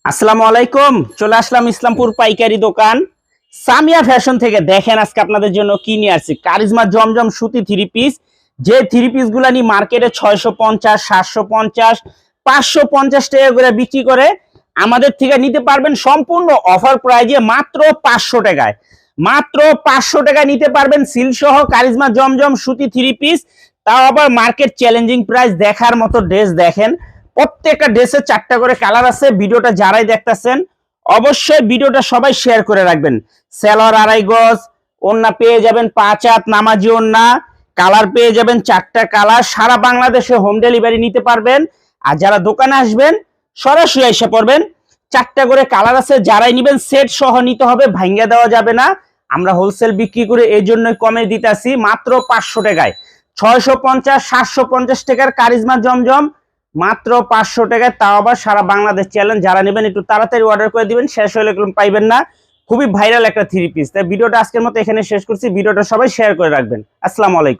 আসসালামু আলাইকুম। চলে আসলাম ইসলামপুর পাইকারি দোকান সামিয়া ফ্যাশন থেকে। দেখেন আজকে আপনাদের জন্য কি নিয়ে আসছি, কারিজমা জমজম সুতি থ্রি পিস। যে থ্রি পিস গুলা নিয়ে মার্কেটে 650, 750, 550 টাকা করে বিক্রি করে, আমাদের থেকে নিতে পারবেন সম্পূর্ণ অফার প্রাইজে মাত্র 500 টাকায়। মাত্র 500 টাকায় নিতে পারবেন সিল সহ কারিজমা জমজম সুতি থ্রি পিস, তাও আবার মার্কেট চ্যালেঞ্জিং প্রাইস। দেখার মতো ড্রেস দেখেন, প্রত্যেকটা ড্রেসের 4টা করে কালার আছে। ভিডিওটা যারাই দেখতেছেন অবশ্যই ভিডিওটা সবাই শেয়ার করে রাখবেন। সেলর 2.5 গজ, ওন্না পেয়ে যাবেন 5 হাত নামাজি ওন্না, কালার পেয়ে যাবেন 4টা কালার। সারা বাংলাদেশে হোম ডেলিভারি নিতে পারবেন। আর যারা দোকানে আসবেন সরাসরি এসে পড়বেন। 4টা করে কালার আছে, যারাই নেবেন সেট সহ নিতে হবে, ভাঙ্গা দেওয়া যাবে না। আমরা হোলসেল বিক্রি করে এই জন্যই কমে দিতেছি মাত্র 500 টাকায়। 650, 750 টাকার কারিজমা জমজম মাত্র 500 টাকায়, তাও আবার সারা বাংলাদেশ চ্যালেঞ্জ। যারা নেবেন একটু তাড়াতাড়ি অর্ডার করে দিবেন, শেষ হলে পাইবেন না। খুবই ভাইরাল একটা থ্রি পিস। তাই ভিডিওটা আজকের মতো এখানে শেষ করছি। ভিডিওটা সবাই শেয়ার করে রাখবেন। আসসালামু আলাইকুম।